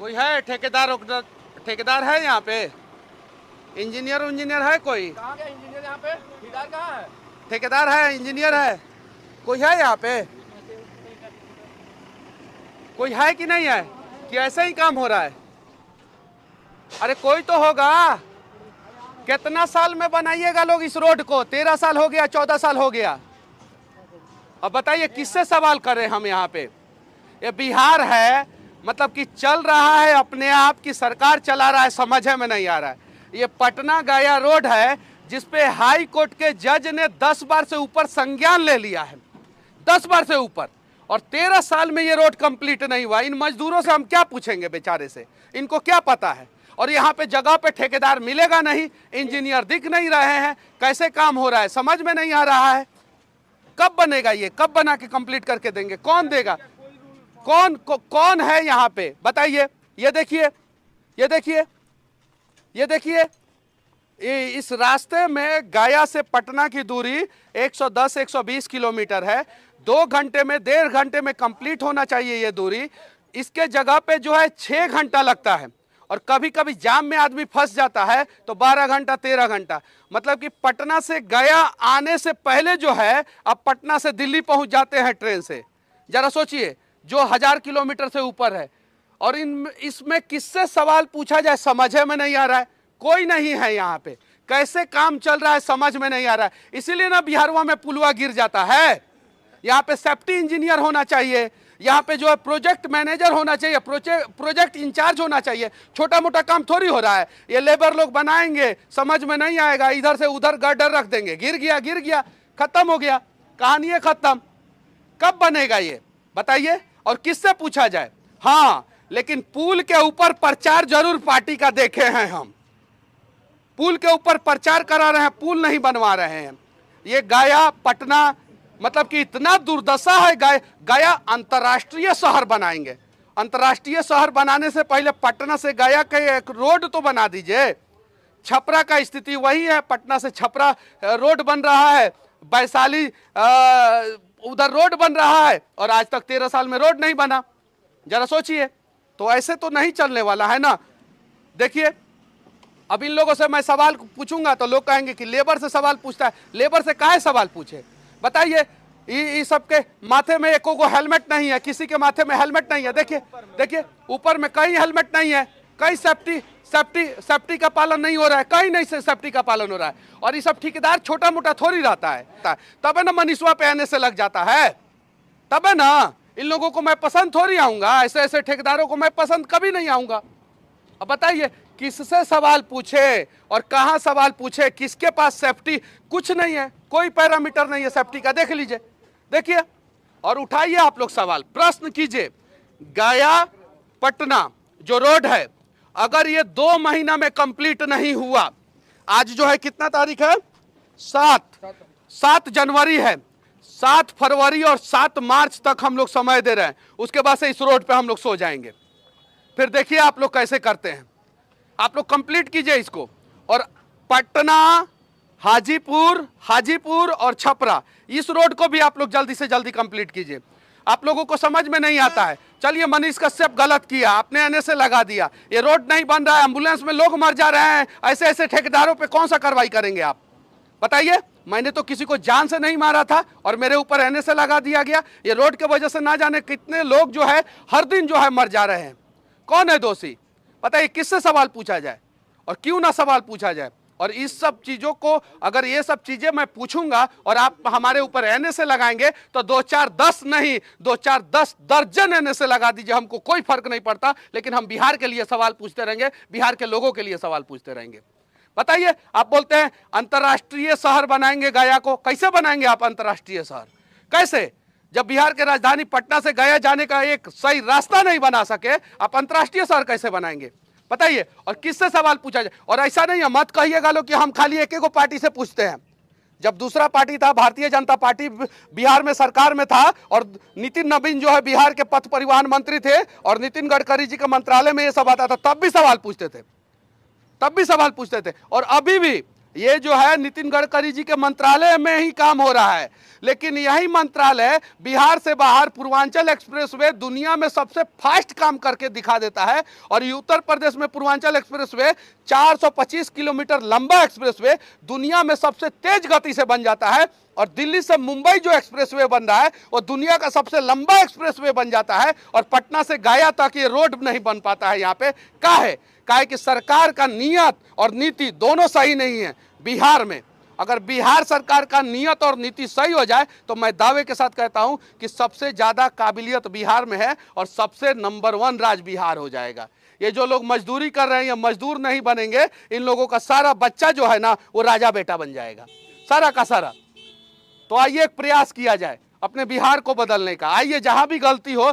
कोई है ठेकेदार ठेकेदार है यहाँ पे? इंजीनियर है कोई? कहाँ गया इंजीनियर? यहाँ पे ठेकेदार कहाँ है? ठेकेदार है, इंजीनियर है, कोई है यहाँ पे? कोई है कि नहीं है कि ऐसे ही काम हो रहा है? अरे कोई तो होगा। कितना साल में बनाइएगा लोग इस रोड को? 13 साल हो गया, 14 साल हो गया। अब बताइए किससे सवाल करें हम? यहाँ पे ये बिहार है, मतलब कि चल रहा है अपने आप की सरकार चला रहा है, समझ में नहीं आ रहा है। ये पटना गया रोड है जिसपे हाई कोर्ट के जज ने 10 बार से ऊपर संज्ञान ले लिया है, 10 बार से ऊपर, और 13 साल में ये रोड कंप्लीट नहीं हुआ। इन मजदूरों से हम क्या पूछेंगे बेचारे से? इनको क्या पता है? और यहाँ पे जगह पे ठेकेदार मिलेगा नहीं, इंजीनियर दिख नहीं रहे हैं, कैसे काम हो रहा है समझ में नहीं आ रहा है। कब बनेगा ये? कब बना के कंप्लीट करके देंगे? कौन देगा? कौन है यहाँ पे बताइए? ये देखिए, ये देखिए, ये देखिए, इस रास्ते में गया से पटना की दूरी 110-120 किलोमीटर है। 2 घंटे में, 1.5 घंटे में कंप्लीट होना चाहिए ये दूरी। इसके जगह पे जो है 6 घंटा लगता है, और कभी कभी जाम में आदमी फंस जाता है तो 12 घंटा, 13 घंटा। मतलब कि पटना से गया आने से पहले जो है, अब पटना से दिल्ली पहुंच जाते हैं ट्रेन से। जरा सोचिए, जो 1000 किलोमीटर से ऊपर है। और इसमें किससे सवाल पूछा जाए समझ में नहीं आ रहा है। कोई नहीं है यहाँ पे। कैसे काम चल रहा है समझ में नहीं आ रहा है। इसीलिए ना बिहारवा में पुलवा गिर जाता है। यहाँ पे सेफ्टी इंजीनियर होना चाहिए, यहाँ पे जो है प्रोजेक्ट मैनेजर होना चाहिए, प्रोजेक्ट इंचार्ज होना चाहिए। छोटा मोटा काम थोड़ी हो रहा है। ये लेबर लोग बनाएंगे, समझ में नहीं आएगा, इधर से उधर गर्डर रख देंगे, गिर गया, खत्म हो गया, कहानी है खत्म। कब बनेगा ये बताइए? और किससे पूछा जाए? हाँ, लेकिन पुल के ऊपर प्रचार जरूर पार्टी का देखे हैं हम। पुल के ऊपर प्रचार करा रहे हैं, पुल नहीं बनवा रहे हैं। ये गया पटना, मतलब कि इतना दुर्दशा है। गया अंतर्राष्ट्रीय शहर बनाएंगे। अंतर्राष्ट्रीय शहर बनाने से पहले पटना से गया का एक रोड तो बना दीजिए। छपरा का स्थिति वही है, पटना से छपरा रोड बन रहा है, वैशाली उधर रोड बन रहा है, और आज तक 13 साल में रोड नहीं बना। जरा सोचिए, तो ऐसे तो नहीं चलने वाला है ना। देखिए, अब इन लोगों से मैं सवाल पूछूंगा तो लोग कहेंगे कि लेबर से सवाल पूछता है। लेबर से काहे सवाल पूछे बताइए? ये सबके माथे में एको को हेलमेट नहीं है, किसी के माथे में हेलमेट नहीं है। देखिए, देखिए, ऊपर में कहीं हेलमेट नहीं है, कहीं सेफ्टी का पालन नहीं हो रहा है, कहीं नहीं से सेफ्टी का पालन हो रहा है। और ये सब ठेकेदार छोटा मोटा थोड़ी रहता है, तब है ना मनीषवा पे आने से लग जाता है, तब है ना। इन लोगों को मैं पसंद थोड़ी आऊंगा, ऐसे ऐसे ठेकेदारों को मैं पसंद कभी नहीं आऊंगा। अब बताइए किससे सवाल पूछे और कहां सवाल पूछे? किसके पास सेफ्टी? कुछ नहीं है, कोई पैरामीटर नहीं है सेफ्टी का। देख लीजिए, देखिए, और उठाइए आप लोग सवाल, प्रश्न कीजिए। गया पटना जो रोड है, अगर ये 2 महीना में कंप्लीट नहीं हुआ, आज जो है कितना तारीख है? 7 जनवरी है, 7 फरवरी और 7 मार्च तक हम लोग समय दे रहे हैं। उसके बाद से इस रोड पे हम लोग सो जाएंगे। फिर देखिए आप लोग कैसे करते हैं। आप लोग कंप्लीट कीजिए इसको। और पटना, हाजीपुर और छपरा, इस रोड को भी आप लोग जल्दी से जल्दी कंप्लीट कीजिए। आप लोगों को समझ में नहीं आता है। चलिए, मनीष कश्यप गलत किया, आपने आने से लगा दिया, ये रोड नहीं बन रहा है, एम्बुलेंस में लोग मर जा रहे हैं, ऐसे ऐसे ठेकेदारों पे कौन सा कार्रवाई करेंगे आप बताइए? मैंने तो किसी को जान से नहीं मारा था और मेरे ऊपर आने से लगा दिया गया। ये रोड की वजह से ना जाने कितने लोग जो है हर दिन जो है मर जा रहे हैं। कौन है दोषी बताइए? किससे सवाल पूछा जाए और क्यों ना सवाल पूछा जाए? और इस सब चीजों को, अगर ये सब चीजें मैं पूछूंगा और आप हमारे ऊपर एन से लगाएंगे तो 2 4 10 नहीं, 2 4 10 दर्जन एन से लगा दीजिए, हमको कोई फर्क नहीं पड़ता। लेकिन हम बिहार के लिए सवाल पूछते रहेंगे, बिहार के लोगों के लिए सवाल पूछते रहेंगे। बताइए, आप बोलते हैं अंतर्राष्ट्रीय शहर बनाएंगे गया को। कैसे बनाएंगे आप अंतर्राष्ट्रीय शहर? कैसे? जब बिहार के राजधानी पटना से गया जाने का एक सही रास्ता नहीं बना सके, आप अंतर्राष्ट्रीय शहर कैसे बनाएंगे बताइए? और किससे सवाल पूछा जाए? और ऐसा नहीं है, मत कहिएगा लोग कि हम खाली एक एक पार्टी से पूछते हैं। जब दूसरा पार्टी था, भारतीय जनता पार्टी बिहार में सरकार में था, और नितिन नवीन जो है बिहार के पथ परिवहन मंत्री थे, और नितिन गडकरी जी के मंत्रालय में ये सब आता था, तब भी सवाल पूछते थे, तब भी सवाल पूछते थे। और अभी भी ये जो है नितिन गडकरी जी के मंत्रालय में ही काम हो रहा है, लेकिन यही मंत्रालय बिहार से बाहर पूर्वांचल एक्सप्रेसवे दुनिया में सबसे फास्ट काम करके दिखा देता है। और ये उत्तर प्रदेश में पूर्वांचल एक्सप्रेसवे 425 किलोमीटर लंबा एक्सप्रेसवे दुनिया में सबसे तेज गति से बन जाता है। और दिल्ली से मुंबई जो एक्सप्रेसवे बन रहा है वो दुनिया का सबसे लंबा एक्सप्रेसवे बन जाता है। और पटना से गया तक ये रोड नहीं बन पाता है यहाँ पे। काहे कि सरकार का नियत और नीति दोनों सही नहीं है बिहार में। अगर बिहार सरकार का नियत और नीति सही हो जाए तो मैं दावे के साथ कहता हूं कि सबसे ज़्यादा काबिलियत बिहार में है और सबसे नंबर 1 राज्य बिहार हो जाएगा। ये जो लोग मजदूरी कर रहे हैं ये मजदूर नहीं बनेंगे, इन लोगों का सारा बच्चा जो है ना वो राजा बेटा बन जाएगा, सारा का सारा। तो आइए एक प्रयास किया जाए अपने बिहार को बदलने का। आइए जहां भी गलती हो